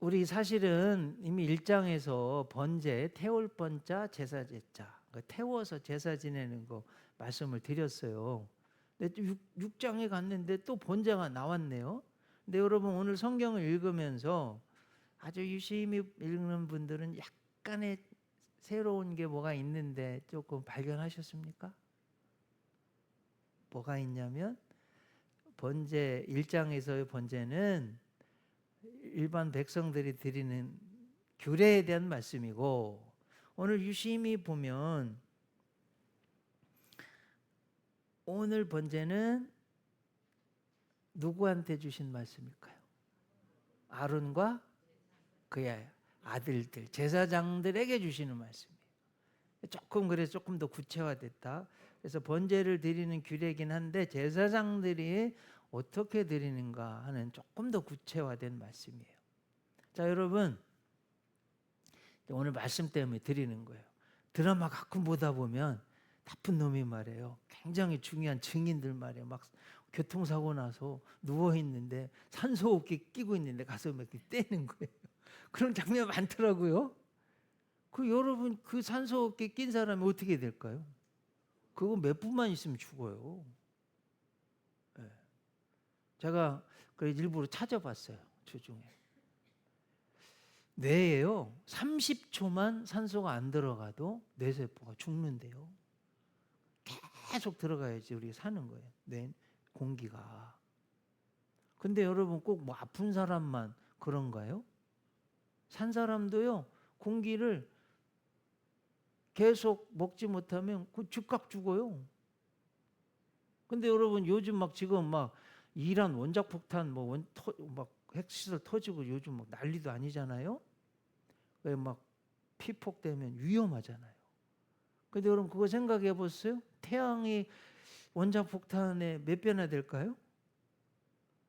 우리 사실은 이미 1장에서 번제, 태울 번자, 제사 제자, 태워서 제사 지내는 거 말씀을 드렸어요. 근데 6장에 갔는데 또 번제가 나왔네요. 근데 여러분 오늘 성경을 읽으면서 아주 유심히 읽는 분들은 약간의 새로운 게 뭐가 있는데 조금 발견하셨습니까? 뭐가 있냐면 번제 1장에서의 번제는 일반 백성들이 드리는 규례에 대한 말씀이고, 오늘 유심히 보면 오늘 번제는 누구한테 주신 말씀일까요? 아론과 그의 아들들, 제사장들에게 주시는 말씀이에요. 그래서 조금 더 구체화됐다. 그래서 번제를 드리는 규례이긴 한데 제사장들이 어떻게 드리는가 하는 조금 더 구체화된 말씀이에요. 자, 여러분, 오늘 말씀 때문에 드리는 거예요. 드라마 가끔 보다 보면 나쁜 놈이 말이에요, 굉장히 중요한 증인들 말이에요, 막 교통사고 나서 누워있는데 산소호흡기 끼고 있는데 가서 막 이렇게 떼는 거예요. 그런 장면 많더라고요. 여러분, 그 산소호흡기 낀 사람이 어떻게 될까요? 그거 몇 분만 있으면 죽어요. 네. 제가 일부러 찾아봤어요. 주중에 뇌에요, 30초만 산소가 안 들어가도 뇌세포가 죽는데요. 계속 들어가야지 우리가 사는 거예요, 뇌 공기가. 근데 여러분, 꼭 뭐 아픈 사람만 그런가요? 산 사람도요, 공기를 계속 먹지 못하면 즉각 죽어요. 근데 여러분, 요즘 지금 이란 원자력 폭탄 막 핵시설 터지고 요즘 난리도 아니잖아요. 왜 피폭되면 위험하잖아요. 근데 여러분, 그거 생각해 보세요. 태양이 원자력 폭탄에 몇 배나 될까요?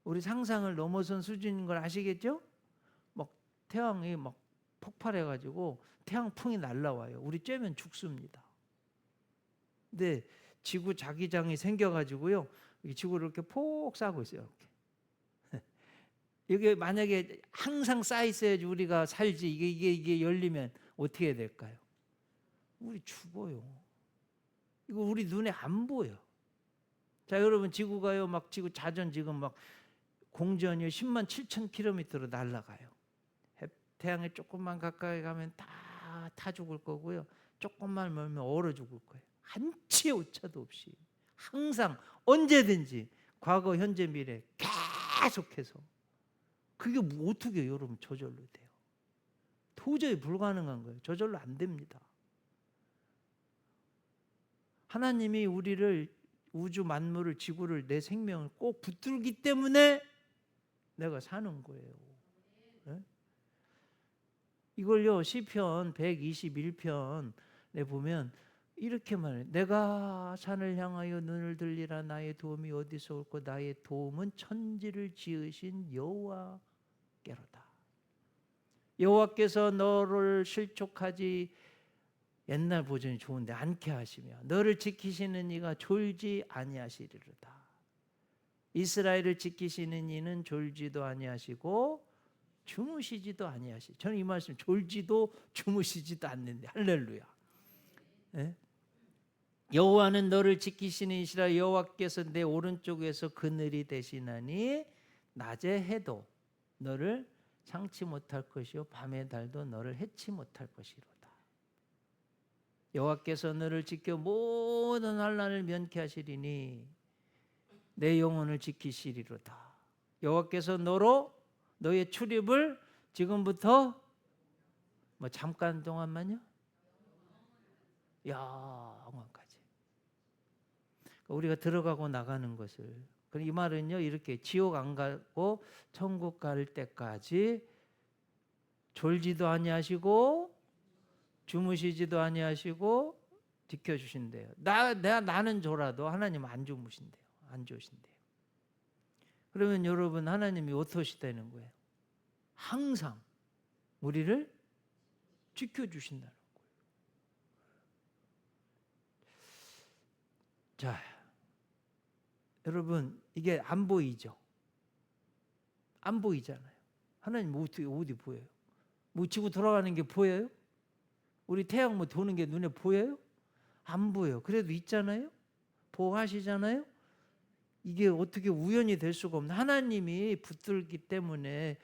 우리 상상을 넘어선 수준인 걸 아시겠죠? 태양이 폭발해가지고 태양풍이 날라와요. 우리 쬐면 죽습니다. 근데 지구 자기장이 생겨가지고요, 지구를 이렇게 폭 싸고 있어요. 이게 만약에 항상 쌓여 있어야지 우리가 살지, 이게 열리면 어떻게 될까요? 우리 죽어요. 이거 우리 눈에 안 보여. 자, 여러분, 지구가요, 지구 자전 지금 공전이 10만 7천 킬로미터로 날아가요. 태양에 조금만 가까이 가면 다 죽을 거고요, 조금만 멀면 얼어 죽을 거예요. 한치의 오차도 없이 항상 언제든지 과거, 현재, 미래 계속해서. 그게 어떻게 여러분 저절로 돼요? 도저히 불가능한 거예요. 저절로 안 됩니다. 하나님이 우리를, 우주 만물을, 지구를, 내 생명을 꼭 붙들기 때문에 내가 사는 거예요. 네? 이걸요, 시편 121편에 보면 이렇게 말해요. 내가 산을 향하여 눈을 들리라. 나의 도움이 어디서 올까? 나의 도움은 천지를 지으신 여호와께로다. 여호와께서 너를 실족하지, 옛날 버전이 좋은데, 않게 하시며 너를 지키시는 이가 졸지 아니하시리로다. 이스라엘을 지키시는 이는 졸지도 아니하시고 주무시지도 아니하시. 저는 이 말씀, 졸지도 주무시지도 않는데, 할렐루야. 네? 여호와는 너를 지키시는 이시라. 여호와께서 내 오른쪽에서 그늘이 되시나니 낮에 해도 너를 상치 못할 것이요 밤의 달도 너를 해치 못할 것이로다. 여호와께서 너를 지켜 모든 환난을 면케 하시리니 내 영혼을 지키시리로다. 여호와께서 너의 출입을 지금부터 잠깐 동안만요, 영원까지. 우리가 들어가고 나가는 것을, 이 말은요, 이렇게 지옥 안 가고 천국 갈 때까지 졸지도 아니하시고 주무시지도 아니하시고 지켜주신대요. 나는 졸아도 하나님은 안 주무신대요. 안 주신대요. 그러면 여러분, 하나님이 어떠시다는 거예요? 항상 우리를 지켜주신다는 거예요. 자, 여러분, 이게 안 보이죠? 안 보이잖아요. 하나님 어떻게 어디 보여요? 뭐 지구 돌아가는 게 보여요? 우리 태양 뭐 도는 게 눈에 보여요? 안 보여. 그래도 있잖아요. 보호하시잖아요. 이게 어떻게 우연이 될 수가 없나? 하나님이 붙들기 때문에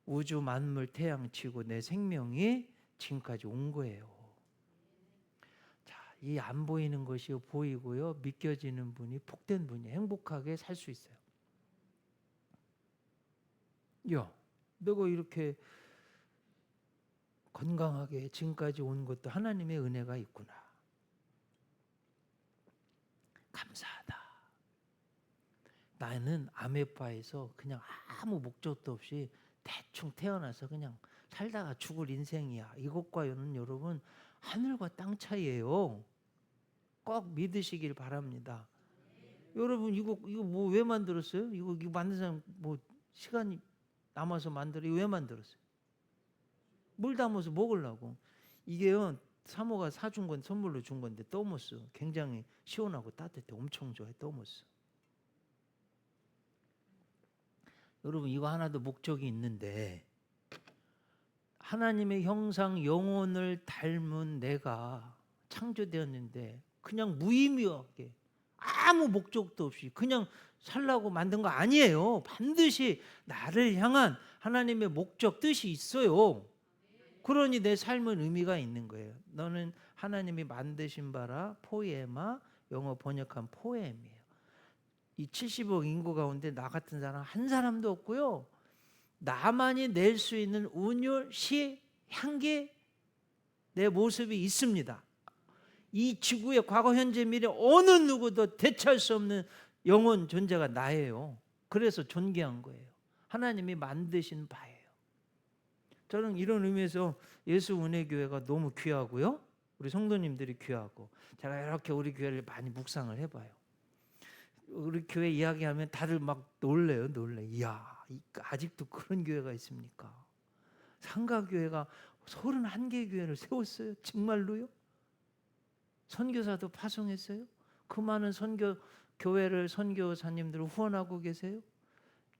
우주 만물 태양 지구 내 생명이 지금까지 온 거예요. 자, 이 안 보이는 것이 보이고요. 믿겨지는 분이 복된 분이 행복하게 살 수 있어요. 야, 내가 이렇게 건강하게 지금까지 온 것도 하나님의 은혜가 있구나. 감사하다. 나는 아메바에서 그냥 아무 목적도 없이 대충 태어나서 그냥 살다가 죽을 인생이야. 이것과는 여러분 하늘과 땅 차이예요. 꼭 믿으시길 바랍니다. 여러분 이거 뭐 왜 만들었어요? 이거 만든 사람 뭐 시간이 남아서 만들어. 이거 왜 만들었어요? 물 담아서 먹으려고. 이게요 사모가 사준 건 선물로 준 건데 떠먹었어. 굉장히 시원하고 따뜻해. 엄청 좋아해. 떠먹었어. 여러분 이거 하나도 목적이 있는데 하나님의 형상 영혼을 닮은 내가 창조되었는데 그냥 무의미하게 아무 목적도 없이 그냥 살라고 만든 거 아니에요. 반드시 나를 향한 하나님의 목적 뜻이 있어요. 그러니 내 삶은 의미가 있는 거예요. 너는 하나님이 만드신 바라 포에마, 영어 번역한 포엠이에요. 이 70억 인구 가운데 나 같은 사람 한 사람도 없고요. 나만이 낼 수 있는 운율, 시, 향기, 내 모습이 있습니다. 이 지구의 과거, 현재, 미래 어느 누구도 대체할 수 없는 영혼 존재가 나예요. 그래서 존귀한 거예요. 하나님이 만드신 바예요. 저는 이런 의미에서 예수 은혜교회가 너무 귀하고요. 우리 성도님들이 귀하고 제가 이렇게 우리 교회를 많이 묵상을 해봐요. 우리 교회 이야기하면 다들 막 놀래요. 이야 아직도 그런 교회가 있습니까? 상가교회가 31개 교회를 세웠어요. 정말로요? 선교사도 파송했어요? 그 많은 교회를 선교사님들을 후원하고 계세요?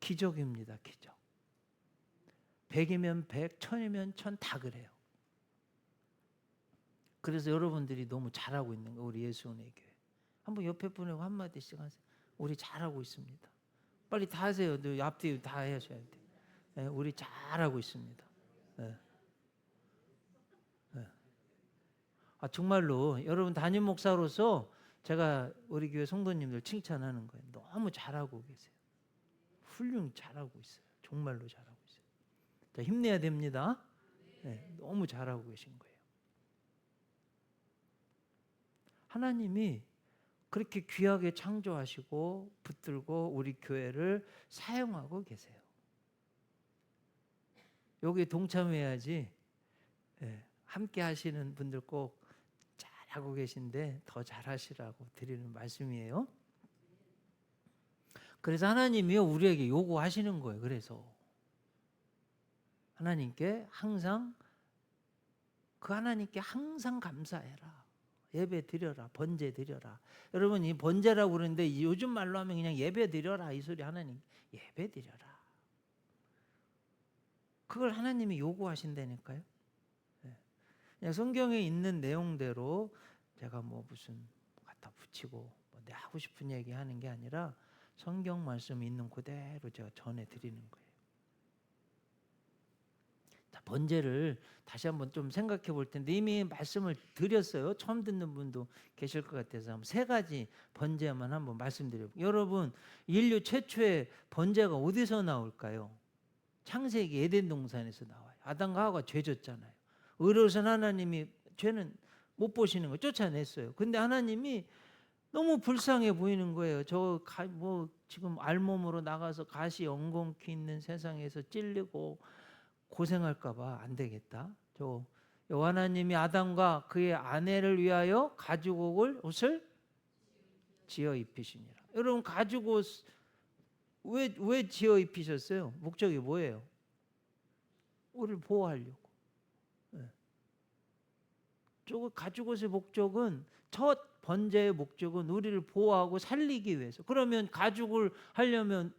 기적입니다. 기적. 100이면 100, 1000이면 1000 다 그래요. 그래서 여러분들이 너무 잘하고 있는 거예요. 우리 예수은혜교회. 한번 옆에 분하고 한마디씩 하세요. 우리 잘하고 있습니다. 빨리 다 하세요. 앞뒤 다 하셔야 돼요. 네, 우리 잘하고 있습니다. 네. 네. 정말로 여러분 담임 목사로서 제가 우리 교회 성도님들 칭찬하는 거예요. 너무 잘하고 계세요. 훌륭히 잘하고 있어요. 정말로 잘하고 있어요. 자, 힘내야 됩니다. 네, 너무 잘하고 계신 거예요. 하나님이 그렇게 귀하게 창조하시고 붙들고 우리 교회를 사용하고 계세요. 여기에 동참해야지. 함께 하시는 분들 꼭 잘하고 계신데 더 잘하시라고 드리는 말씀이에요. 그래서 하나님이요 우리에게 요구하시는 거예요. 그래서 하나님께 항상 항상 감사해라. 예배 드려라. 번제 드려라. 여러분 이 번제라고 그러는데 요즘 말로 하면 그냥 예배 드려라 이 소리. 하나님 예배 드려라. 그걸 하나님이 요구하신다니까요. 그냥 성경에 있는 내용대로 제가 뭐 무슨 갖다 붙이고 뭐 내 하고 싶은 얘기 하는 게 아니라 성경 말씀 있는 그대로 제가 전해드리는 거예요. 자, 번제를 다시 한번 좀 생각해 볼 텐데 이미 말씀을 드렸어요. 처음 듣는 분도 계실 것 같아서 3가지 번제만 한번 말씀드려볼게요. 여러분 인류 최초의 번제가 어디서 나올까요? 창세기 에덴 동산에서 나와요. 아담과 하와가 죄 졌잖아요. 의로우신 하나님이 죄는 못 보시는 거 쫓아냈어요. 근데 하나님이 너무 불쌍해 보이는 거예요. 뭐 지금 알몸으로 나가서 가시 엉겅퀴 있는 세상에서 찔리고 고생할까 봐 안 되겠다. 하나님이 아담과 그의 아내를 위하여 옷을 지어 입히시니라. 여러분 가죽옷 왜 지어 입히셨어요? 목적이 뭐예요? 우리를 보호하려고. 가죽옷의 목적은 첫 번제의 목적은 우리를 보호하고 살리기 위해서. 그러면 가죽을 하려면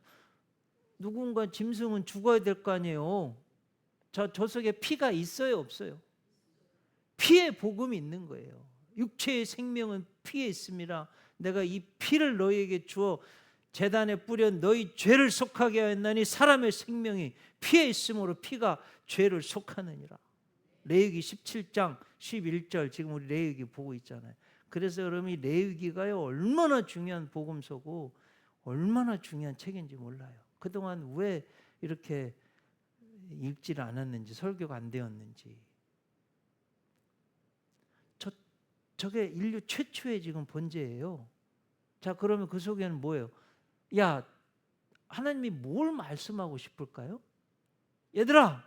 누군가 짐승은 죽어야 될 거 아니에요. 저 속에 피가 있어요, 없어요? 피의 복음이 있는 거예요. 육체의 생명은 피에 있습니다. 내가 이 피를 너희에게 주어 제단에 뿌려 너희 죄를 속하게 하였나니 사람의 생명이 피에 있으므로 피가 죄를 속하느니라. 레위기 17장 11절 지금 우리 레위기 보고 있잖아요. 그래서 여러분 이 레위기가요 얼마나 중요한 복음서고 얼마나 중요한 책인지 몰라요. 그동안 왜 이렇게 읽지를 않았는지 설교가 안 되었는지. 저게 인류 최초의 지금 번제예요. 자, 그러면 그 속에는 뭐예요? 야, 하나님이 뭘 말씀하고 싶을까요? 얘들아,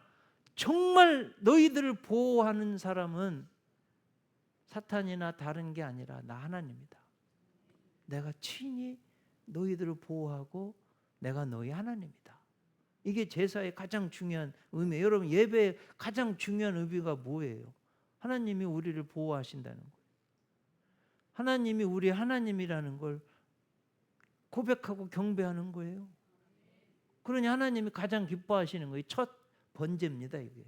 정말 너희들을 보호하는 사람은 사탄이나 다른 게 아니라 나 하나님이다. 내가 친히 너희들을 보호하고 내가 너희 하나님이다. 이게 제사의 가장 중요한 의미예요. 여러분, 예배의 가장 중요한 의미가 뭐예요? 하나님이 우리를 보호하신다는 거예요. 하나님이 우리 하나님이라는 걸 고백하고 경배하는 거예요. 그러니 하나님이 가장 기뻐하시는 거예요. 첫 번제입니다, 이게.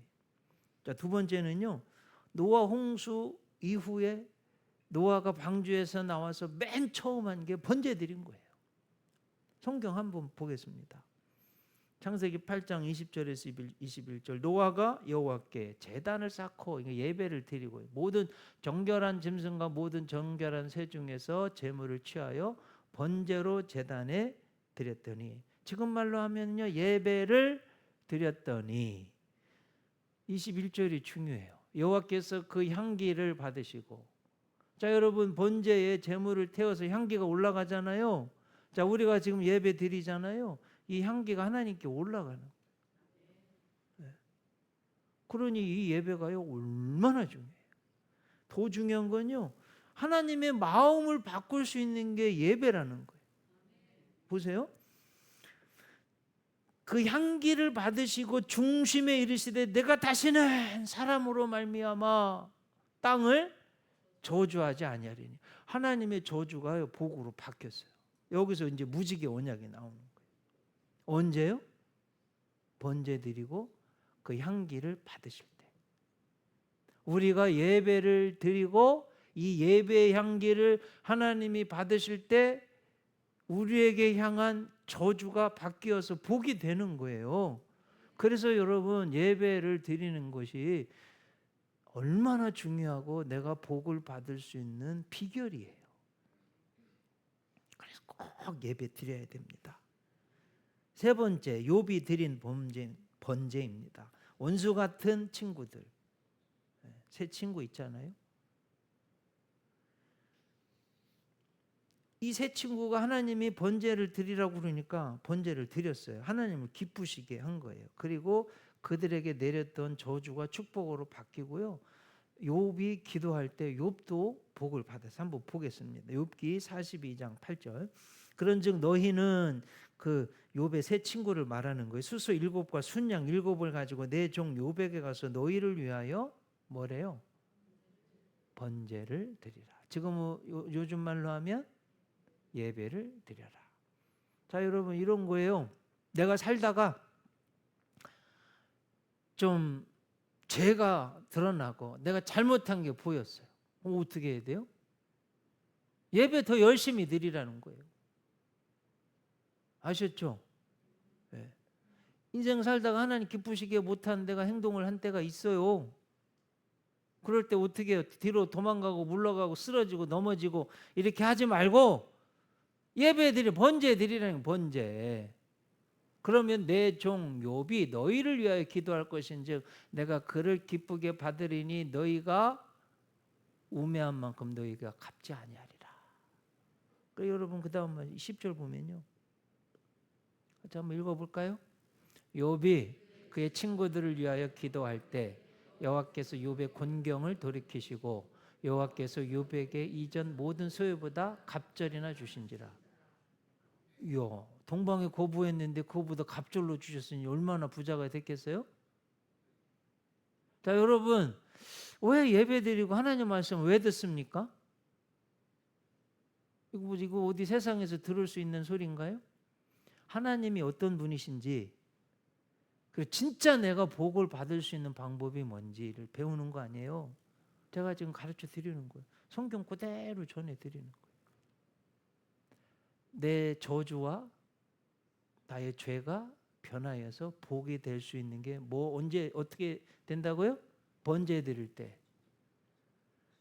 자, 두 번째는요. 노아 홍수 이후에 노아가 방주에서 나와서 맨 처음 한 게 번제 드린 거예요. 성경 한번 보겠습니다. 창세기 8장 20절에서 21절. 노아가 여호와께 제단을 쌓고 예배를 드리고 모든 정결한 짐승과 모든 정결한 새 중에서 제물을 취하여 번제로 제단에 드렸더니, 지금 말로 하면요 예배를 드렸더니 21절이 중요해요. 여호와께서 그 향기를 받으시고. 자, 여러분, 번제에 제물을 태워서 향기가 올라가잖아요. 자, 우리가 지금 예배 드리잖아요. 이 향기가 하나님께 올라가는. 그러니 이 예배가요 얼마나 중요해요. 더 중요한 건요, 하나님의 마음을 바꿀 수 있는 게 예배라는 거예요. 보세요. 그 향기를 받으시고 중심에 이르시되 내가 다시는 사람으로 말미암아 땅을 저주하지 아니하리니. 하나님의 저주가 복으로 바뀌었어요. 여기서 이제 무지개 언약이 나오는 거예요. 언제요? 번제 드리고 그 향기를 받으실 때. 우리가 예배를 드리고 이 예배의 향기를 하나님이 받으실 때 우리에게 향한 저주가 바뀌어서 복이 되는 거예요. 그래서 여러분, 예배를 드리는 것이 얼마나 중요하고 내가 복을 받을 수 있는 비결이에요. 그래서 꼭 예배 드려야 됩니다. 세 번째, 욥이 드린 번제입니다. 원수 같은 친구들. 새 친구 있잖아요. 이 새 친구가 하나님이 번제를 드리라고 그러니까 번제를 드렸어요. 하나님을 기쁘시게 한 거예요. 그리고 그들에게 내렸던 저주가 축복으로 바뀌고요. 욥이 기도할 때 욥도 복을 받아서 한번 보겠습니다. 욥기 42장 8절. 그런즉 너희는 그 욥의 새 친구를 말하는 거예요. 수소 7과 순양 7을 가지고 내 종 욥에게 가서 너희를 위하여 뭐래요? 번제를 드리라. 지금 요즘 말로 하면 예배를 드려라. 자, 여러분, 이런 거예요. 내가 살다가 좀 죄가 드러나고 내가 잘못한 게 보였어요. 어떻게 해야 돼요? 예배 더 열심히 드리라는 거예요. 아셨죠? 네. 인생 살다가 하나님 기쁘시게 못한 데가 행동을 한 때가 있어요. 그럴 때 어떻게 해요? 뒤로 도망가고 물러가고 쓰러지고 넘어지고 이렇게 하지 말고 예배 드리, 번제 드리라는 번제. 그러면 내 종 욥이 너희를 위하여 기도할 것인즉 내가 그를 기쁘게 받으리니 너희가 우매한 만큼 너희가 갚지 아니하리라. 그래서 여러분, 그 다음 10절 보면요. 자, 한번 읽어볼까요? 욥이 그의 친구들을 위하여 기도할 때 여호와께서 욥의 곤경을 돌이키시고 여호와께서 욥에게 이전 모든 소유보다 갑절이나 주신지라. 이야, 동방에 거부했는데 그거보다 갑절로 주셨으니 얼마나 부자가 됐겠어요? 자, 여러분, 왜 예배드리고 하나님 말씀 왜 듣습니까? 이거 어디 세상에서 들을 수 있는 소리인가요? 하나님이 어떤 분이신지, 그리고 진짜 내가 복을 받을 수 있는 방법이 뭔지를 배우는 거 아니에요. 제가 지금 가르쳐 드리는 거예요. 성경 그대로 전해 드리는 거예요. 내 저주와 나의 죄가 변하여서 복이 될 수 있는 게 언제 어떻게 된다고요? 번제 드릴 때.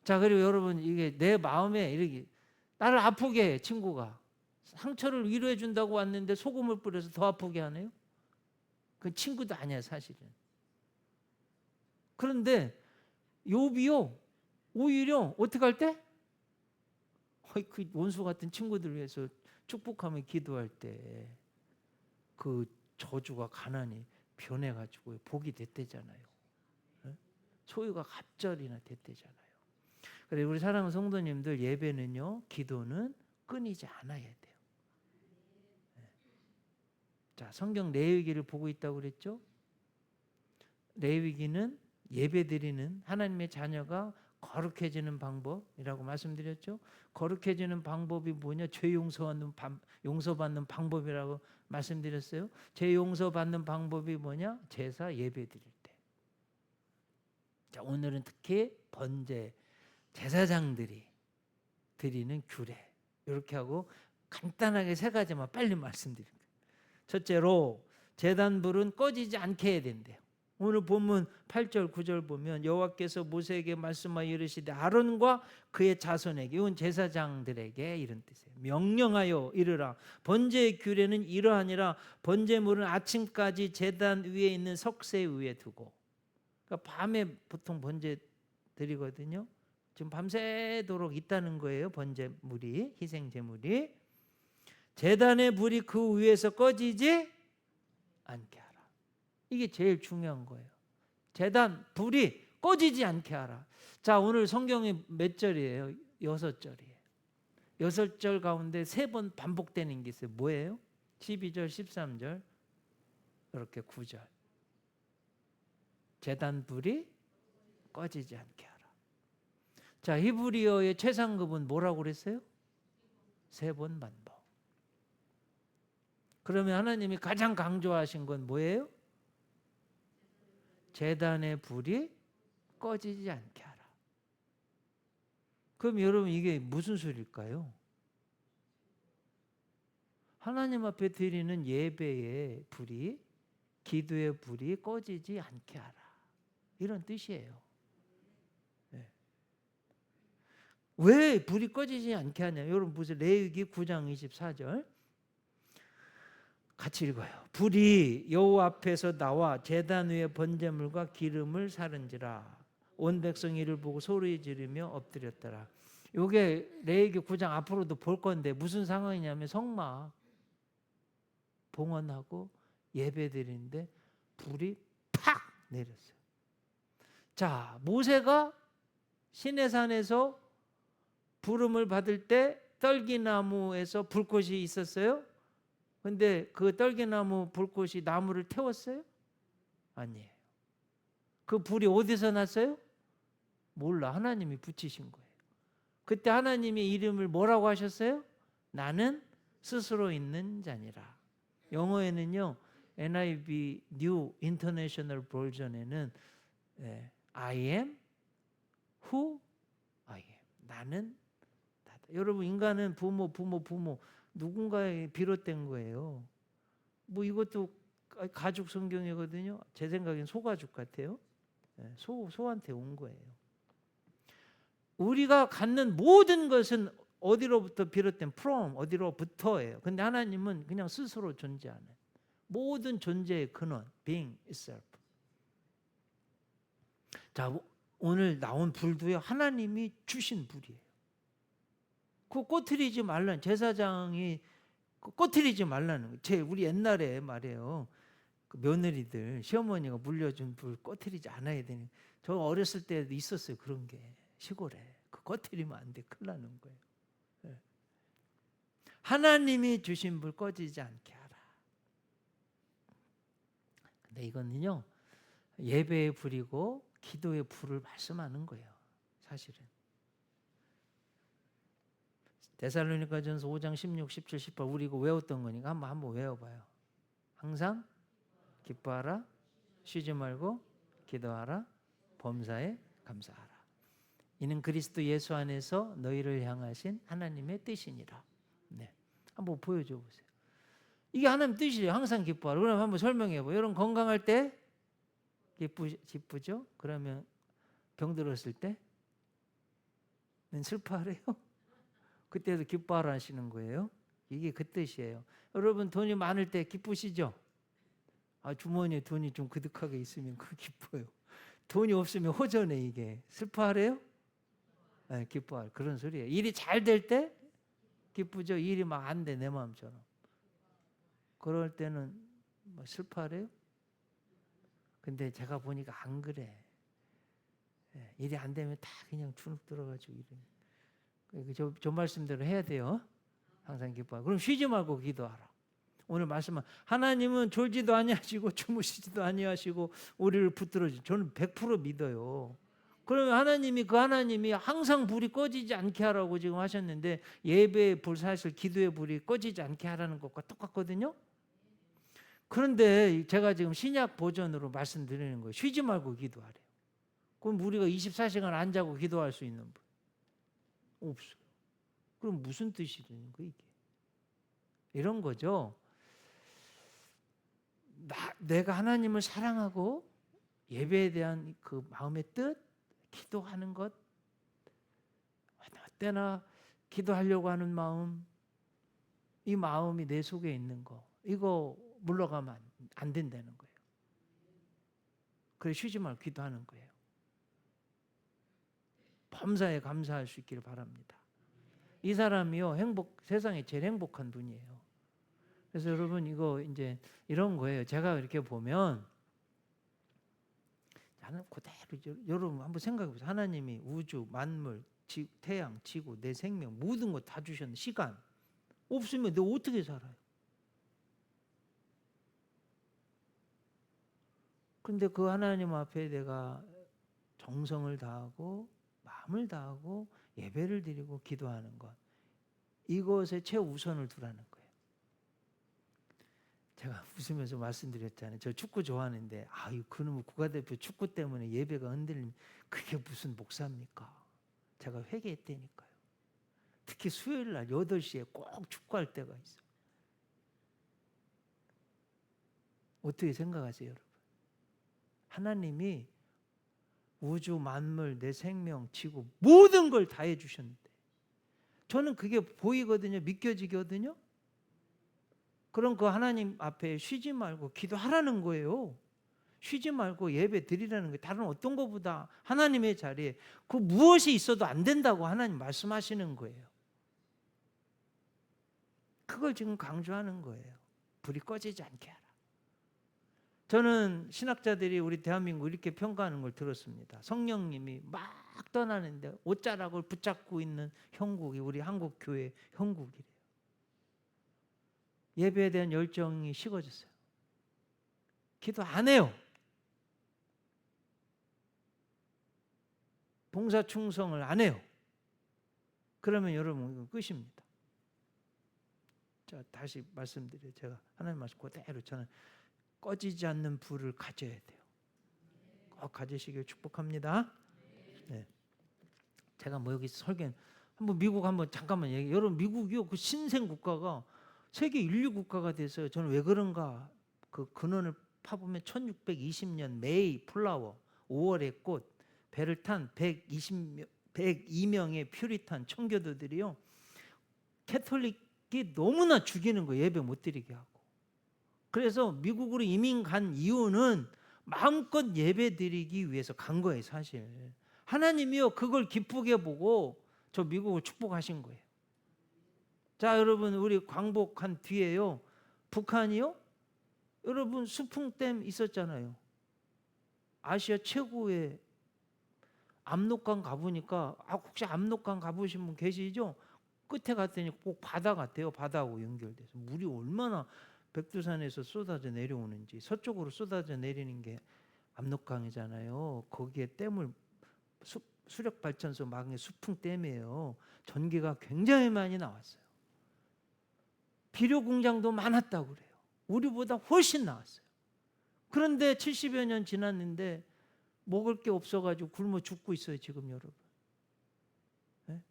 자, 그리고 여러분, 이게 내 마음에 이렇게 나를 아프게 해, 친구가 상처를 위로해 준다고 왔는데 소금을 뿌려서 더 아프게 하네요. 그 친구도 아니야, 사실은. 그런데 욥이요, 오히려 어떻게 할 때? 그 원수 같은 친구들 위해서 축복하며 기도할 때 그 저주가 가난이 변해가지고 복이 됐대잖아요. 소유가 갑절이나 됐대잖아요. 그래, 우리 사랑하는 성도님들, 예배는요, 기도는 끊이지 않아야 돼요. 자, 성경 레위기를 보고 있다고 그랬죠? 레위기는 예배드리는 하나님의 자녀가 거룩해지는 방법이라고 말씀드렸죠. 거룩해지는 방법이 뭐냐? 죄 용서받는 방법이라고 말씀드렸어요. 죄 용서받는 방법이 뭐냐? 제사 예배드릴 때. 자, 오늘은 특히 번제 제사장들이 드리는 규례, 이렇게 하고 간단하게 3가지만 빨리 말씀드립니다. 첫째로, 제단불은 꺼지지 않게 해야 된대요. 오늘 본문 8절 9절 보면 여호와께서 모세에게 말씀하여 이르시되 아론과 그의 자손에게, 이건 제사장들에게 이런 뜻이에요. 명령하여 이르라. 번제의 규례는 이러하니라. 번제물은 아침까지 제단 위에 있는 석쇠 위에 두고. 그러니까 밤에 보통 번제 드리거든요. 지금 밤새도록 있다는 거예요. 번제물이, 희생제물이. 제단의 불이 그 위에서 꺼지지 않게 하라. 이게 제일 중요한 거예요. 제단 불이 꺼지지 않게 하라. 자, 오늘 성경이 몇 절이에요? 6절이에요. 6절 가운데 3번 반복되는 게 있어요. 뭐예요? 12절, 13절, 이렇게 9절. 제단 불이 꺼지지 않게 하라. 자, 히브리어의 최상급은 뭐라고 그랬어요? 3번 반복. 그러면 하나님이 가장 강조하신 건 뭐예요? 제단의 불이 꺼지지 않게 하라. 그럼 여러분, 이게 무슨 소리일까요? 하나님 앞에 드리는 예배의 불이, 기도의 불이 꺼지지 않게 하라, 이런 뜻이에요. 네. 왜 불이 꺼지지 않게 하냐? 여러분 보세요. 레위기 9장 24절 같이 읽어요. 불이 여호와 앞에서 나와 제단 위에 번제물과 기름을 사른지라 온 백성이 이를 보고 소리 지르며 엎드렸더라. 이게 레위기 9장 앞으로도 볼 건데 무슨 상황이냐면 성막 봉헌하고 예배드리는데 불이 팍 내렸어요. 자, 모세가 시내산에서 부름을 받을 때 떨기나무에서 불꽃이 있었어요. 근데 그 떨기나무 불꽃이 나무를 태웠어요? 아니에요. 그 불이 어디서 났어요? 몰라. 하나님이 붙이신 거예요. 그때 하나님의 이름을 뭐라고 하셨어요? 나는 스스로 있는 자니라. 영어에는요, NIV New International Version에는 I am who I am. 나는 나다. 여러분, 인간은 부모 누군가에 비롯된 거예요. 뭐 이것도 가죽 성경이거든요. 제 생각엔 소가죽 같아요. 소한테 온 거예요. 우리가 갖는 모든 것은 어디로부터 비롯된 from, 어디로부터예요. 근데 하나님은 그냥 스스로 존재하는 모든 존재의 근원, being itself. 자, 오늘 나온 불도요, 하나님이 주신 불이에요. 그 꺼트리지 말라는, 제사장이 꺼트리지 말라는 거예요. 우리 옛날에 말이에요, 그 며느리들 시어머니가 물려준 불 꺼트리지 않아야 되는. 저 어렸을 때도 있었어요, 그런 게. 시골에 그 꺼트리면 안 돼, 큰일 나는 거예요. 하나님이 주신 불 꺼지지 않게 하라. 근데 이거는요, 예배의 불이고 기도의 불을 말씀하는 거예요, 사실은. 데살로니가전서 5장 16, 17, 18 우리 이거 외웠던 거니까 한번 외워봐요. 항상 기뻐하라, 쉬지 말고 기도하라, 범사에 감사하라. 이는 그리스도 예수 안에서 너희를 향하신 하나님의 뜻이니라. 네, 한번 보여줘 보세요. 이게 하나님 뜻이에요. 항상 기뻐하라. 그럼 한번 설명해 봐요. 여러분 건강할 때 기쁘죠? 그러면 병들었을 때는 슬퍼하래요. 그때도 기뻐하라 하시는 거예요. 이게 그 뜻이에요. 여러분 돈이 많을 때 기쁘시죠? 주머니에 돈이 좀 그득하게 있으면 그 기뻐요. 돈이 없으면 호전해. 이게 슬퍼하래요? 네, 기뻐할 그런 소리예요. 일이 잘 될 때 기쁘죠? 일이 막 안 돼 내 마음처럼. 그럴 때는 뭐 슬퍼하래요? 근데 제가 보니까 안 그래. 일이 안 되면 다 그냥 주눅 들어가지고 저 말씀대로 해야 돼요. 항상 기뻐하라. 그럼 쉬지 말고 기도하라. 오늘 말씀은 하나님은 졸지도 아니하시고 주무시지도 아니하시고 우리를 붙들어주. 저는 100% 믿어요. 그러면 하나님이 항상 불이 꺼지지 않게 하라고 지금 하셨는데 예배의 불 사실 기도의 불이 꺼지지 않게 하라는 것과 똑같거든요. 그런데 제가 지금 신약 버전으로 말씀드리는 거예요. 쉬지 말고 기도하래요. 그럼 우리가 24시간 안 자고 기도할 수 있는 분? 없어요. 그럼 무슨 뜻이라는 거예요, 이게? 이런 거죠. 내가 하나님을 사랑하고 예배에 대한 그 마음의 뜻, 기도하는 것, 때나 기도하려고 하는 마음, 이 마음이 내 속에 있는 거, 이거 물러가면 안 된다는 거예요. 그래 쉬지 말고 기도하는 거예요. 범사에 감사할 수 있기를 바랍니다. 이 사람이요 세상에 제일 행복한 분이에요. 그래서 여러분 이거 이제 이런 거예요. 제가 이렇게 보면 나는 그대로 여러분 한번 생각해 보세요. 하나님이 우주, 만물, 태양, 지구, 내 생명 모든 거 다 주셨는데 시간 없으면 내가 어떻게 살아요? 근데 그 하나님 앞에 내가 정성을 다하고 마음을 다하고 예배를 드리고 기도하는 것, 이것에 최우선을 두라는 거예요. 제가 웃으면서 말씀드렸잖아요. 저 축구 좋아하는데 그놈의 국가대표 축구 때문에 예배가 흔들리면 그게 무슨 목사입니까? 제가 회개했다니까요. 특히 수요일 날 8시에 꼭 축구할 때가 있어요. 어떻게 생각하세요, 여러분? 하나님이 우주, 만물, 내 생명, 지구 모든 걸 다 해주셨는데 저는 그게 보이거든요. 믿겨지거든요. 그럼 그 하나님 앞에 쉬지 말고 기도하라는 거예요. 쉬지 말고 예배 드리라는 거예요. 다른 어떤 것보다 하나님의 자리에 그 무엇이 있어도 안 된다고 하나님 말씀하시는 거예요. 그걸 지금 강조하는 거예요. 불이 꺼지지 않게 하라. 저는 신학자들이 우리 대한민국 이렇게 평가하는 걸 들었습니다. 성령님이 막 떠나는데 옷자락을 붙잡고 있는 형국이 우리 한국 교회 형국이래요. 예배에 대한 열정이 식어졌어요. 기도 안 해요. 봉사 충성을 안 해요. 그러면 여러분 끝입니다. 자, 다시 말씀드려요. 제가 하나님 말씀 그대로 저는 꺼지지 않는 불을 가져야 돼요. 꼭 가지시길 축복합니다. 네. 제가 뭐 여기 설교 한번 미국 한번 잠깐만 얘기. 여러분 미국이요 그 신생 국가가 세계 인류 국가가 됐어요. 저는 왜 그런가 그 근원을 파보면 1620년 메이 플라워 5월의 꽃 배를 탄 102명의 퓨리탄 청교도들이요 캐톨릭이 너무나 죽이는 거 예배 못 드리게 하고. 그래서 미국으로 이민 간 이유는 마음껏 예배 드리기 위해서 간 거예요, 사실. 하나님이요 그걸 기쁘게 보고 저 미국을 축복하신 거예요. 자, 여러분 우리 광복한 뒤에요 북한이요 여러분 수풍댐 있었잖아요. 아시아 최고의 압록강 가보니까 혹시 압록강 가보신 분 계시죠? 끝에 갔더니 꼭 바다 같아요. 바다하고 연결돼서 물이 얼마나 백두산에서 쏟아져 내려오는지. 서쪽으로 쏟아져 내리는 게 압록강이잖아요. 거기에 댐을 수력 발전소 막의 수풍 댐이에요. 전기가 굉장히 많이 나왔어요. 비료 공장도 많았다고 그래요. 우리보다 훨씬 나왔어요. 그런데 70여 년 지났는데 먹을 게 없어가지고 굶어 죽고 있어요, 지금 여러분. 네?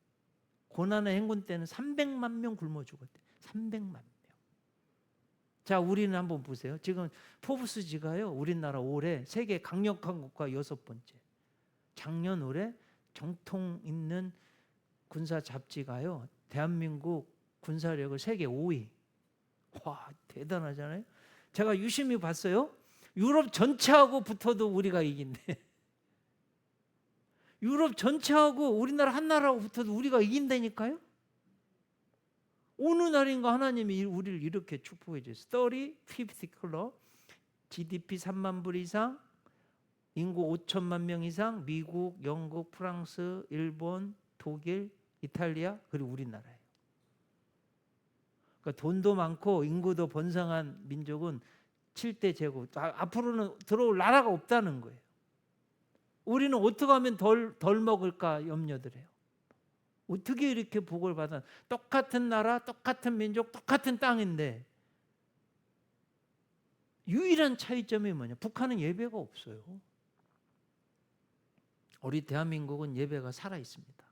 고난의 행군 때는 300만 명 굶어 죽었대요. 300만 명. 자, 우리는 한번 보세요. 지금 포브스지가요, 우리나라 올해 세계 강력한 국가 6번째. 작년 올해 정통 있는 군사 잡지가요, 대한민국 군사력을 세계 5위. 와, 대단하잖아요. 제가 유심히 봤어요. 유럽 전체하고 붙어도 우리가 이긴대. 유럽 전체하고 우리나라 한 나라하고 붙어도 우리가 이긴다니까요. 어느 날인가 하나님이 우리를 이렇게 축복해 주셨어요. 50 클럽, GDP 3만 불 이상, 인구 5천만 명 이상, 미국, 영국, 프랑스, 일본, 독일, 이탈리아, 그리고 우리나라예요. 그러니까 돈도 많고 인구도 번성한 민족은 7대 제국, 앞으로는 들어올 나라가 없다는 거예요. 우리는 어떻게 하면 덜 먹을까 염려들 해요. 어떻게 이렇게 복을 받아? 똑같은 나라, 똑같은 민족, 똑같은 땅인데 유일한 차이점이 뭐냐? 북한은 예배가 없어요. 우리 대한민국은 예배가 살아 있습니다.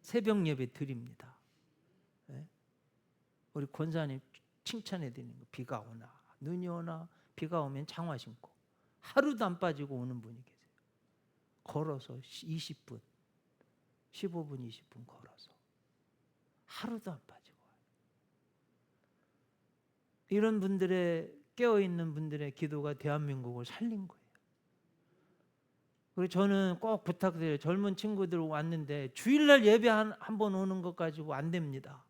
새벽 예배 드립니다. 네? 우리 권사님 칭찬해 드리는 거. 비가 오나 눈이 오나 비가 오면 장화 신고 하루도 안 빠지고 오는 분이 계세요. 걸어서 20분, 15분, 20분 걸어서 하루도 안 빠지고 와요. 이런 분들의 깨어있는 분들의 기도가 대한민국을 살린 거예요. 그리고 저는 꼭 부탁드려요. 젊은 친구들 왔는데 주일날 예배 한 번 오는 것 가지고 안 됩니다.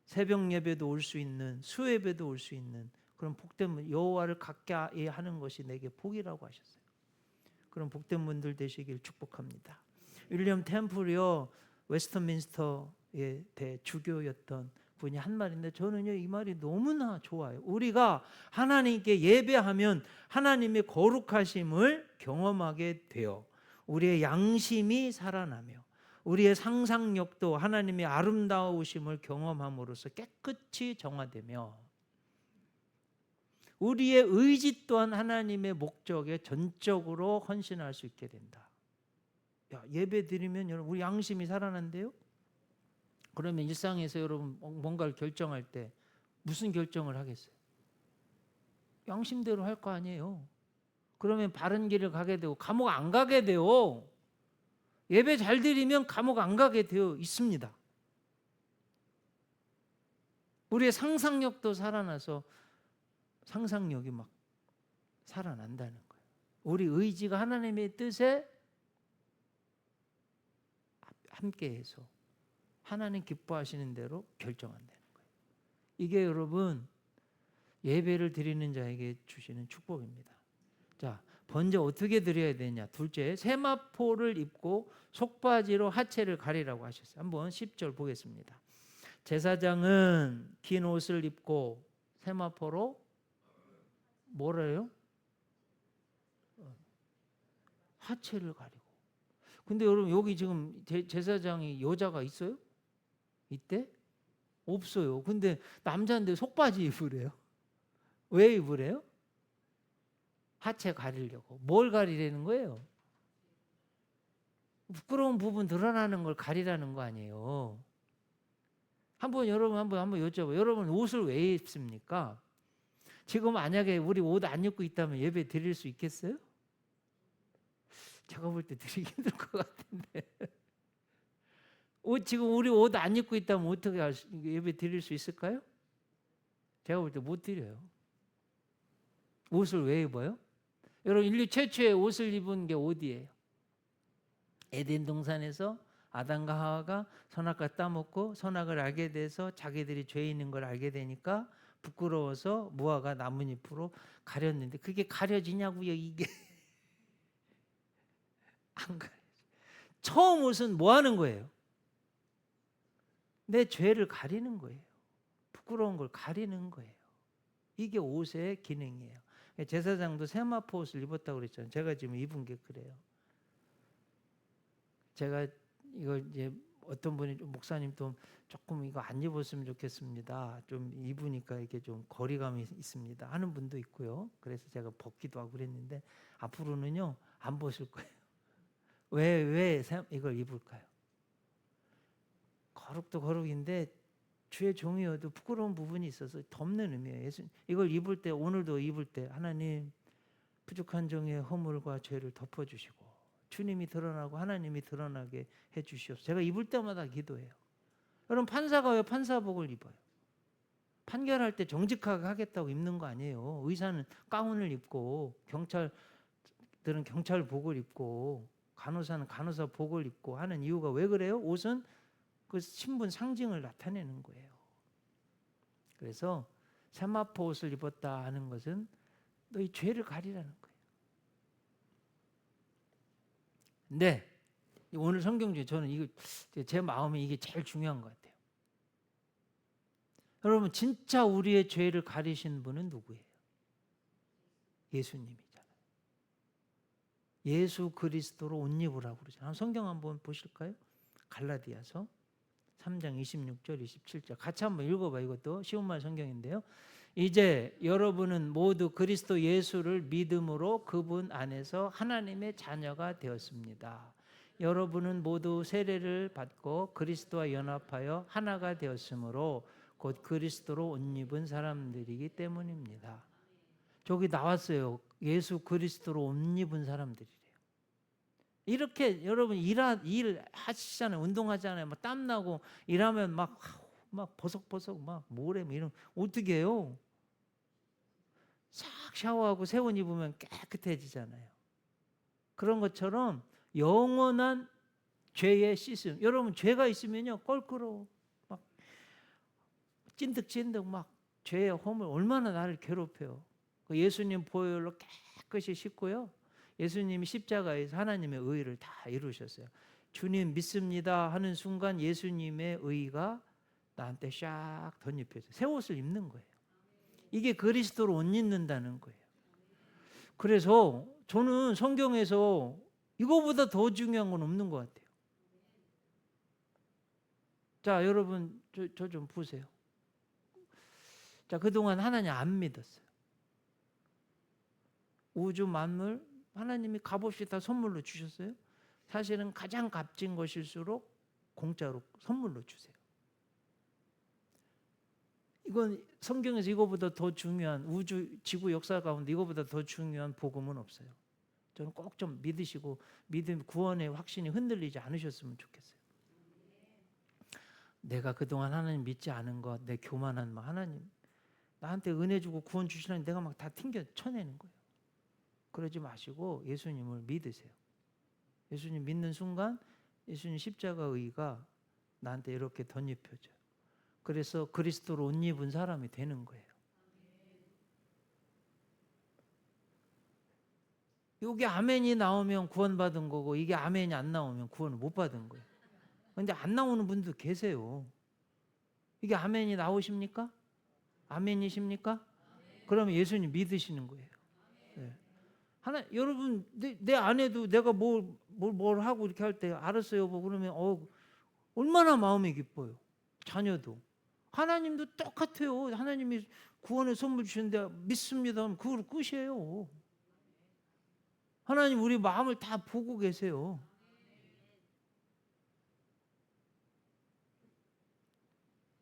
새벽 예배도 올 수 있는, 수예배도 올 수 있는 그런 복된 분, 여호와를 가까이 하는 것이 내게 복이라고 하셨어요. 그런 복된 분들 되시길 축복합니다. 윌리엄 템플이요, 웨스트민스터의 대주교였던 분이 한 말인데 저는요 이 말이 너무나 좋아요. 우리가 하나님께 예배하면 하나님의 거룩하심을 경험하게 돼요. 우리의 양심이 살아나며 우리의 상상력도 하나님의 아름다우심을 경험함으로써 깨끗이 정화되며 우리의 의지 또한 하나님의 목적에 전적으로 헌신할 수 있게 된다. 야, 예배 드리면 여러분 우리 양심이 살아난대요. 그러면 일상에서 여러분 뭔가를 결정할 때 무슨 결정을 하겠어요? 양심대로 할 거 아니에요. 그러면 바른 길을 가게 되고 감옥 안 가게 돼요. 예배 잘 드리면 감옥 안 가게 되어 있습니다. 우리의 상상력도 살아나서 상상력이 막 살아난다는 거예요. 우리 의지가 하나님의 뜻에 함께해서 하나님 기뻐하시는 대로 결정한다는 거예요. 이게 여러분 예배를 드리는 자에게 주시는 축복입니다. 자, 먼저 어떻게 드려야 되냐? 둘째, 세마포를 입고 속바지로 하체를 가리라고 하셨어요. 한번 10절 보겠습니다. 제사장은 긴 옷을 입고 세마포로 뭐래요? 하체를 가리고. 근데 여러분 여기 지금 제사장이 여자가 있어요? 이때? 없어요. 근데 남자인데 속바지 입으래요. 왜 입으래요? 하체 가리려고. 뭘 가리려는 거예요? 부끄러운 부분 드러나는 걸 가리라는 거 아니에요. 여러분 한번 여쭤봐요. 여러분 옷을 왜 입습니까? 지금 만약에 우리 옷 안 입고 있다면 예배 드릴 수 있겠어요? 제가 볼 때 드리기 힘들 것 같은데. 지금 우리 옷 안 입고 있다면 어떻게 예배 드릴 수 있을까요? 제가 볼 때 못 드려요. 옷을 왜 입어요? 여러분 인류 최초의 옷을 입은 게 어디예요? 에덴 동산에서 아담과 하와가 선악과 따먹고 선악을 알게 돼서 자기들이 죄 있는 걸 알게 되니까 부끄러워서 무화과 나뭇잎으로 가렸는데 그게 가려지냐고요 이게. 안 가려져. 처음 옷은 뭐 하는 거예요? 내 죄를 가리는 거예요. 부끄러운 걸 가리는 거예요. 이게 옷의 기능이에요. 제사장도 세마포 옷을 입었다고 그랬잖아요. 제가 지금 입은 게 그래요. 제가 이걸 이제 어떤 분이 목사님 좀 조금 이거 안 입었으면 좋겠습니다. 좀 입으니까 이게 좀 거리감이 있습니다. 하는 분도 있고요. 그래서 제가 벗기도 하고 그랬는데 앞으로는요 안 벗을 거예요. 왜 이걸 입을까요? 거룩도 거룩인데 주의 종이어도 부끄러운 부분이 있어서 덮는 의미예요. 이걸 입을 때, 오늘도 입을 때 하나님 부족한 종의 허물과 죄를 덮어주시고 주님이 드러나고 하나님이 드러나게 해주시옵소서. 제가 입을 때마다 기도해요. 여러분 판사가 왜 판사복을 입어요? 판결할 때 정직하게 하겠다고 입는 거 아니에요. 의사는 가운을 입고 경찰들은 경찰복을 입고 간호사는 간호사복을 입고 하는 이유가 왜 그래요? 옷은 그 신분 상징을 나타내는 거예요. 그래서 세마포 옷을 입었다 하는 것은 너희 죄를 가리라는 거예요. 근데 오늘 성경 중에 저는 이거 제 마음에 이게 제일 중요한 것 같아요. 여러분 진짜 우리의 죄를 가리신 분은 누구예요? 예수님이잖아요. 예수 그리스도로 옷 입으라고 그러잖아요. 성경 한번 보실까요? 갈라디아서 3장 26절 27절 같이 한번 읽어봐요. 이것도 쉬운 말 성경인데요. 이제 여러분은 모두 그리스도 예수를 믿음으로 그분 안에서 하나님의 자녀가 되었습니다. 여러분은 모두 세례를 받고 그리스도와 연합하여 하나가 되었으므로 곧 그리스도로 옷 입은 사람들이기 때문입니다. 저기 나왔어요. 예수 그리스도로 옷 입은 사람들이래요. 이렇게 여러분 일 하시잖아요. 운동하잖아요. 막 땀나고 일하면 막 버석버석 막 모래 이런 어떻게 해요? 싹 샤워하고 새 옷 입으면 깨끗해지잖아요. 그런 것처럼 영원한 죄의 씻음. 여러분 죄가 있으면요 껄끄러워. 막 찐득찐득 막 죄의 허물 얼마나 나를 괴롭혀요. 예수님 보혈로 깨끗이 씻고요. 예수님이 십자가에서 하나님의 의를 다 이루셨어요. 주님 믿습니다 하는 순간 예수님의 의가 나한테 샥 덧입혀져요. 새 옷을 입는 거예요. 이게 그리스도로 옷 입는다는 거예요. 그래서 저는 성경에서 이거보다 더 중요한 건 없는 것 같아요. 자, 여러분 저 좀 보세요. 자, 그동안 하나님 안 믿었어요. 우주 만물 하나님이 값없이 다 선물로 주셨어요. 사실은 가장 값진 것일수록 공짜로 선물로 주세요. 이건 성경에서 이거보다 더 중요한 우주 지구 역사 가운데 이거보다 더 중요한 복음은 없어요. 저는 꼭 좀 믿으시고 믿음 구원의 확신이 흔들리지 않으셨으면 좋겠어요. 내가 그동안 하나님 믿지 않은 것, 내 교만한 막 하나님 나한테 은혜 주고 구원 주시라니 내가 막 다 튕겨 쳐내는 거예요. 그러지 마시고 예수님을 믿으세요. 예수님 믿는 순간 예수님 십자가 의가 나한테 이렇게 덧입혀져요. 그래서 그리스도로 옷 입은 사람이 되는 거예요. 이게 아멘이 나오면 구원받은 거고 이게 아멘이 안 나오면 구원을 못 받은 거예요. 그런데 안 나오는 분도 계세요. 이게 아멘이 나오십니까? 아멘이십니까? 그러면 예수님 믿으시는 거예요. 네. 여러분 내 아내도 내가 뭘 하고 이렇게 할 때 알았어요 여보 그러면 얼마나 마음이 기뻐요. 자녀도 하나님도 똑같아요. 하나님이 구원의 선물 주시는데 믿습니다 하면 그걸 끝이에요. 하나님 우리 마음을 다 보고 계세요.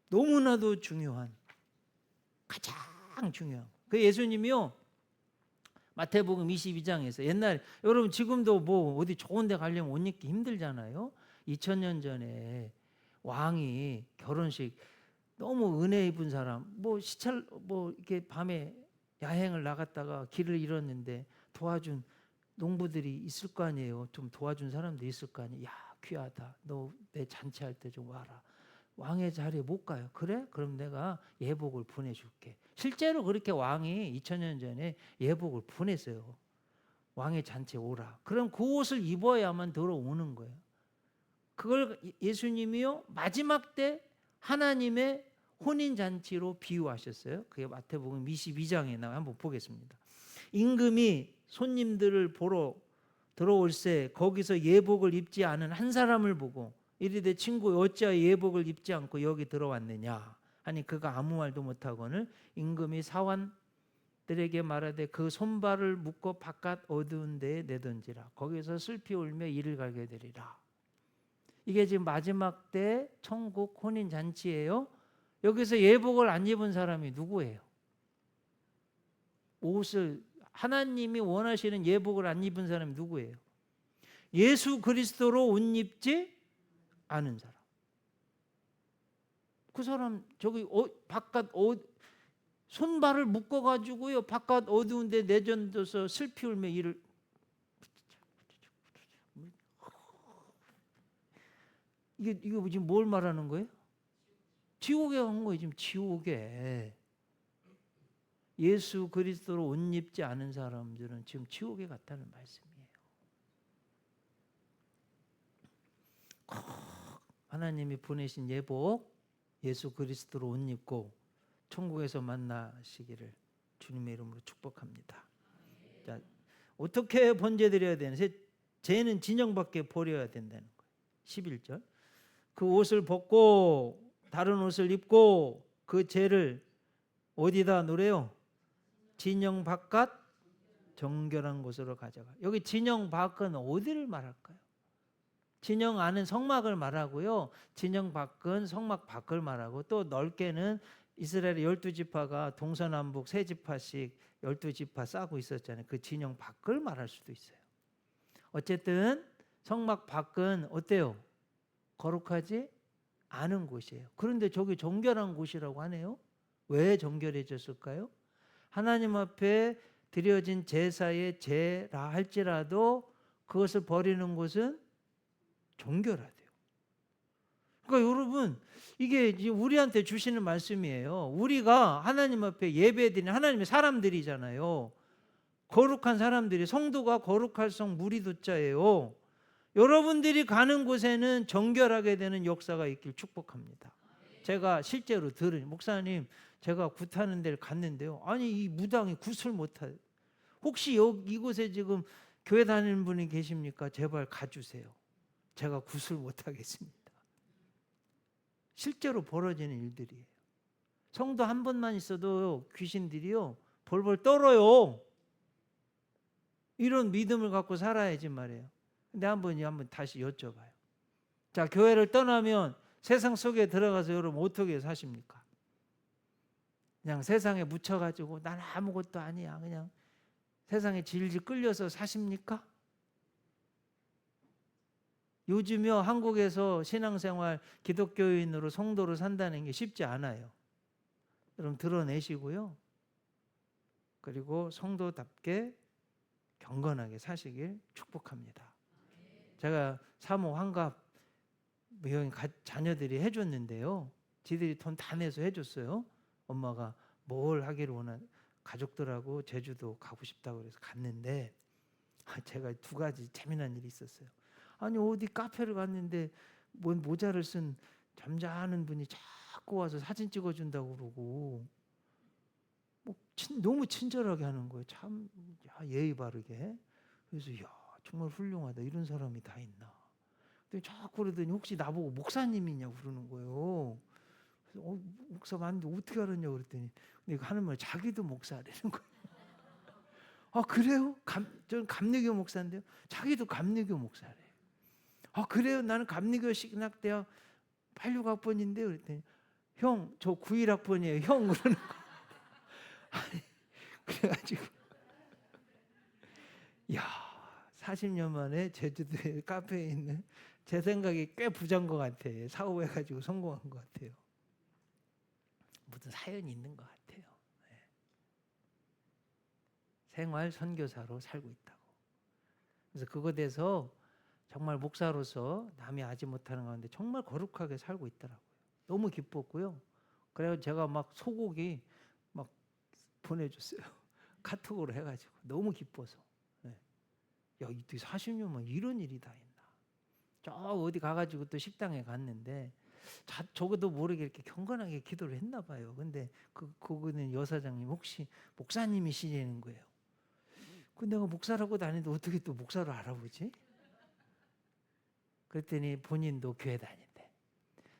너무나도 중요한 가장 중요한 그 예수님이요 마태복음 22장에서 옛날에 여러분 지금도 뭐 어디 좋은 데 가려면 옷 입기 힘들잖아요. 2000년 전에 왕이 결혼식 너무 은혜 입은 사람 뭐 이렇게 밤에 야행을 나갔다가 길을 잃었는데 도와준 농부들이 있을 거 아니에요. 좀 도와준 사람도 있을 거 아니에요. 야 귀하다. 너 내 잔치할 때 좀 와라. 왕의 자리에 못 가요. 그래? 그럼 내가 예복을 보내줄게. 실제로 그렇게 왕이 2000년 전에 예복을 보냈어요. 왕의 잔치에 오라. 그럼 그 옷을 입어야만 들어오는 거예요. 그걸 예수님이요 마지막 때 하나님의 혼인잔치로 비유하셨어요. 그게 마태복음 22장에 나와 한번 보겠습니다. 임금이 손님들을 보러 들어올세 거기서 예복을 입지 않은 한 사람을 보고 이르되 친구 어찌하여 예복을 입지 않고 여기 들어왔느냐 하니 그가 아무 말도 못하거늘 임금이 사환들에게 말하되 그 손발을 묶어 바깥 어두운 데에 내던지라. 거기서 슬피 울며 이를 갈게 되리라. 이게 지금 마지막 때 천국 혼인 잔치예요. 여기서 예복을 안 입은 사람이 누구예요? 옷을 하나님이 원하시는 예복을 안 입은 사람이 누구예요? 예수 그리스도로 옷 입지 않은 사람. 그 사람 저기 바깥 손발을 묶어 가지고요 바깥 어두운 데 내던져서 슬피 울며 이를 이게 지금 뭘 말하는 거예요? 지옥에 간 거예요. 지금 지옥에. 예수 그리스도로 옷 입지 않은 사람들은 지금 지옥에 갔다는 말씀이에요. 하나님이 보내신 예복 예수 그리스도로 옷 입고 천국에서 만나시기를 주님의 이름으로 축복합니다. 자, 어떻게 번제드려야 되는지 죄는 진영밖에 버려야 된다는 거예요. 11절 그 옷을 벗고 다른 옷을 입고 그 죄를 어디다 놓으래요? 진영 바깥 정결한 곳으로 가져가. 여기 진영 밖은 어디를 말할까요? 진영 안은 성막을 말하고요. 진영 밖은 성막 밖을 말하고 또 넓게는 이스라엘의 12지파가 동서남북 3지파씩 12지파 싸고 있었잖아요. 그 진영 밖을 말할 수도 있어요. 어쨌든 성막 밖은 어때요? 거룩하지 않은 곳이에요. 그런데 저기 정결한 곳이라고 하네요. 왜 정결해졌을까요? 하나님 앞에 드려진 제사의 죄라 할지라도 그것을 버리는 곳은 정결하대요. 그러니까 여러분 이게 우리한테 주시는 말씀이에요. 우리가 하나님 앞에 예배드리는 하나님의 사람들이잖아요. 거룩한 사람들이 성도가 거룩할성 무리도자예요. 여러분들이 가는 곳에는 정결하게 되는 역사가 있길 축복합니다. 제가 실제로 들으니 목사님 제가 굿하는 데를 갔는데요. 아니 이 무당이 굿을 못해요. 혹시 이곳에 지금 교회 다니는 분이 계십니까? 제발 가주세요. 제가 굿을 못하겠습니다. 실제로 벌어지는 일들이에요. 성도 한 번만 있어도 귀신들이요 벌벌 떨어요. 이런 믿음을 갖고 살아야지 말이에요. 근데 한번 다시 여쭤봐요. 자, 교회를 떠나면 세상 속에 들어가서 여러분 어떻게 사십니까? 그냥 세상에 묻혀가지고 난 아무것도 아니야. 그냥 세상에 질질 끌려서 사십니까? 요즘요 한국에서 신앙생활 기독교인으로 성도로 산다는 게 쉽지 않아요. 여러분 드러내시고요. 그리고 성도답게 경건하게 사시길 축복합니다. 제가 사모 환갑 자녀들이 해줬는데요. 지들이 돈 다 내서 해줬어요. 엄마가 뭘 하기를 원하는 가족들하고 제주도 가고 싶다고 그래서 갔는데 제가 두 가지 재미난 일이 있었어요. 아니 어디 카페를 갔는데 뭔 모자를 쓴 잠자는 분이 자꾸 와서 사진 찍어준다고 그러고 너무 친절하게 하는 거예요. 참 예의 바르게. 그래서 야 정말 훌륭하다. 이런 사람이 다 있나. 근데 자꾸 그러더니 혹시 나보고 목사님이냐고 그러는 거예요. 그래서 목사 맞는데 어떻게 알았냐고 그랬더니 근데 하는 말 자기도 목사라는 거예요. 아 그래요? 저는 감리교 목사인데요. 자기도 감리교 목사래요. 아 그래요? 나는 감리교 신학대학 86학번인데 그랬더니 형 저 91학번이에요. 형 그러는 거. 아니 그래가지고 야 40년 만에 제주도에 카페에 있는 제 생각에 꽤 부자인 것 같아. 사업해가지고 성공한 것 같아요. 무슨 사연이 있는 것 같아요. 네. 생활 선교사로 살고 있다고. 그래서 그것에 대해서 정말 목사로서 남이 아지 못하는 가운데 정말 거룩하게 살고 있더라고요. 너무 기뻤고요. 그래서 제가 막 소고기 막 보내줬어요. 카톡으로 해가지고 너무 기뻐서. 네. 야, 이때 40년만 이런 일이 다 있나. 저 어디 가가지고 또 식당에 갔는데 저도 모르게 이렇게 경건하게 기도를 했나 봐요. 근데 그거는 여사장님 혹시 목사님이시라는 거예요. 그 내가 목사라고 다니는데 어떻게 또 목사로 알아보지? 그랬더니 본인도 교회 다닌대.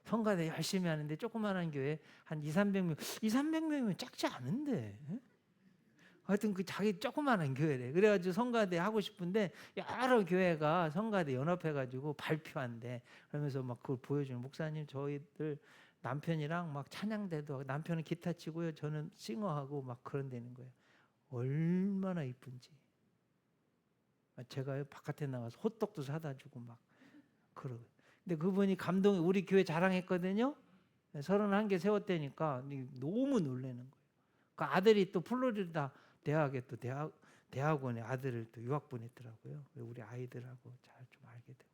성가대 열심히 하는데 조그마한 교회 한 200~300명, 200~300명이면 작지 않은데. 하여튼 그 자기 조그마한 교회래. 그래가지고 성가대 하고 싶은데 여러 교회가 성가대 연합해가지고 발표한대. 그러면서 막 그걸 보여주는, 목사님 저희들 남편이랑 막 찬양대도 하고, 남편은 기타 치고요, 저는 싱어하고 막 그런다는 거예요. 얼마나 이쁜지. 제가 바깥에 나가서 호떡도 사다 주고 막 그러고. 근데 그분이 감동이, 우리 교회 자랑했거든요. 31개 세웠다니까 너무 놀라는 거예요. 그 아들이 또 플로리다 대학에 또 대학원에 아들을 또 유학 보냈더라고요. 우리 아이들하고 잘 좀 알게 되고.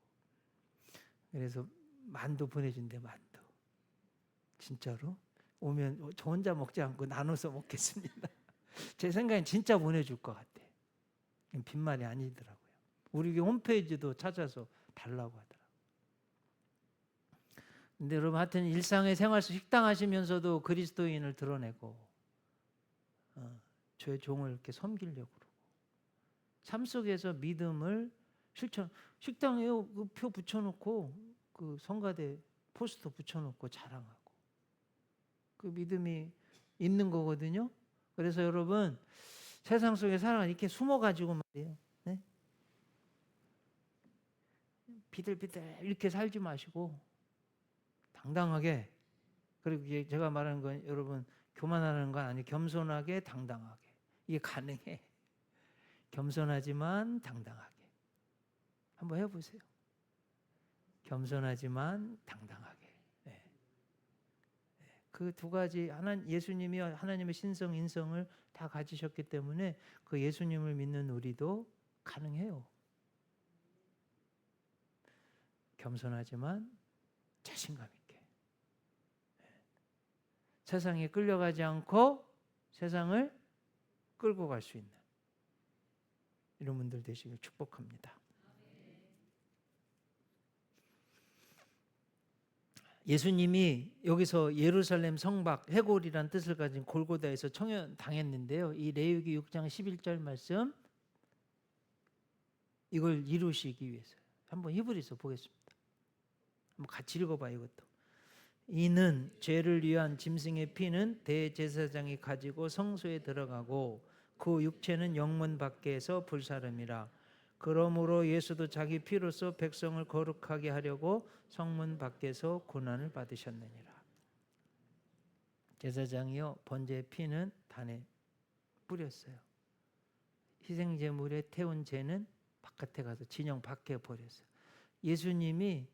그래서 만두 보내준대, 만두. 진짜로 오면 저 혼자 먹지 않고 나눠서 먹겠습니다. 제 생각엔 진짜 보내줄 것 같아. 빈말이 아니더라고요. 우리 교회 홈페이지도 찾아서 달라고 하더라고요. 근데 여러분, 하여튼 일상의 생활 속 식당 하시면서도 그리스도인을 드러내고 저의 종을 이렇게 섬기려고 그러고, 삶 속에서 믿음을 실천. 식당에 그 표 붙여놓고 그 성가대 포스터 붙여놓고 자랑하고, 그 믿음이 있는 거거든요. 그래서 여러분, 세상 속에 살아가는 이렇게 숨어가지고 말이에요. 네? 비들비들 이렇게 살지 마시고 당당하게, 그리고 제가 말하는 건 여러분 교만하는 건 아니에요. 겸손하게 당당하게. 이게 가능해. 겸손하지만 당당하게. 한번 해보세요. 겸손하지만 당당하게. 네. 그 두 가지, 예수님이 하나님의 신성 인성을 다 가지셨기 때문에 그 예수님을 믿는 우리도 가능해요. 겸손하지만 자신감 있게. 세상에 끌려가지 않고 세상을 끌고 갈 수 있는 이런 분들 되시길 축복합니다. 예수님이 여기서 예루살렘 성박, 해골이란 뜻을 가진 골고다에서 청연당했는데요. 이 레위기 6장 11절 말씀, 이걸 이루시기 위해서 한번 히브리서 보겠습니다. 한번 같이 읽어봐요. 이것도. 이는 죄를 위한 짐승의 피는 대제사장이 가지고 성소에 들어가고 그 육체는 영문 밖에서 불사름이라. 그러므로 예수도 자기 피로써 백성을 거룩하게 하려고 성문 밖에서 고난을 받으셨느니라. 제사장이요, 번제의 피는 단에 뿌렸어요. 희생제물에 태운 죄는 바깥에 가서 진영 밖에 버렸어요. 예수님이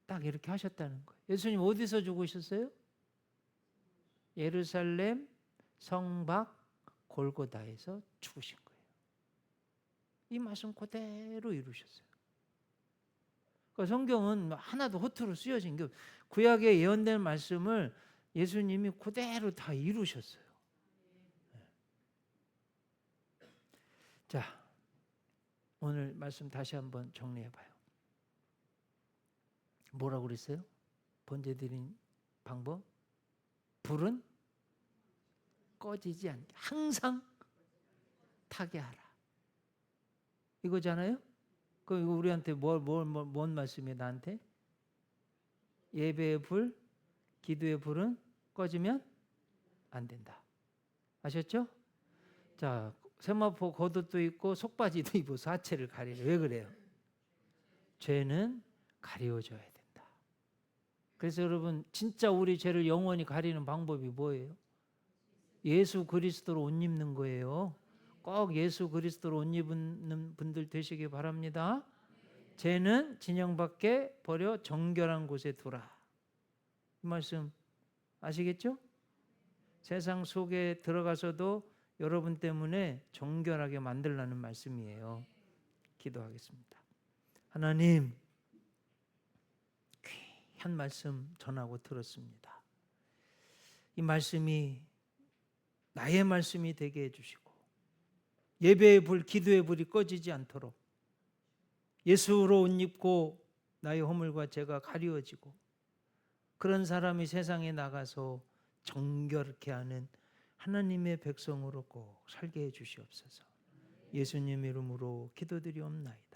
딱 이렇게 하셨다는 거예요. 예수님 어디서 죽으셨어요? 예루살렘 성박 골고다에서 죽으신 거예요. 이 말씀 그대로 이루셨어요. 그러니까 성경은 하나도 허투루 쓰여진 게, 구약에 예언된 말씀을 예수님이 그대로 다 이루셨어요. 자, 오늘 말씀 다시 한번 정리해봐요. 뭐라고 그랬어요? 번제 드린 방법? 불은 꺼지지 않게 항상 타게 하라. 이거잖아요? 그 이거 우리한테 뭔 말씀이에요? 나한테? 예배의 불, 기도의 불은 꺼지면 안 된다. 아셨죠? 자, 세마포 겉옷도 입고 속바지도 입어서 하체를 가리래. 왜 그래요? 죄는 가려져야 된다. 그래서 여러분, 진짜 우리 죄를 영원히 가리는 방법이 뭐예요? 예수 그리스도로 옷 입는 거예요. 꼭 예수 그리스도로 옷 입는 분들 되시기 바랍니다. 죄는 진영 밖에 버려 정결한 곳에 두라. 이 말씀 아시겠죠? 세상 속에 들어가서도 여러분 때문에 정결하게 만들라는 말씀이에요. 기도하겠습니다. 하나님, 귀한 말씀 전하고 들었습니다. 이 말씀이 나의 말씀이 되게 해주시고 예배의 불, 기도의 불이 꺼지지 않도록 예수로 옷 입고 나의 허물과 죄가 가리워지고 그런 사람이 세상에 나가서 정결케 하는 하나님의 백성으로 꼭 살게 해 주시옵소서. 예수님 이름으로 기도드리옵나이다.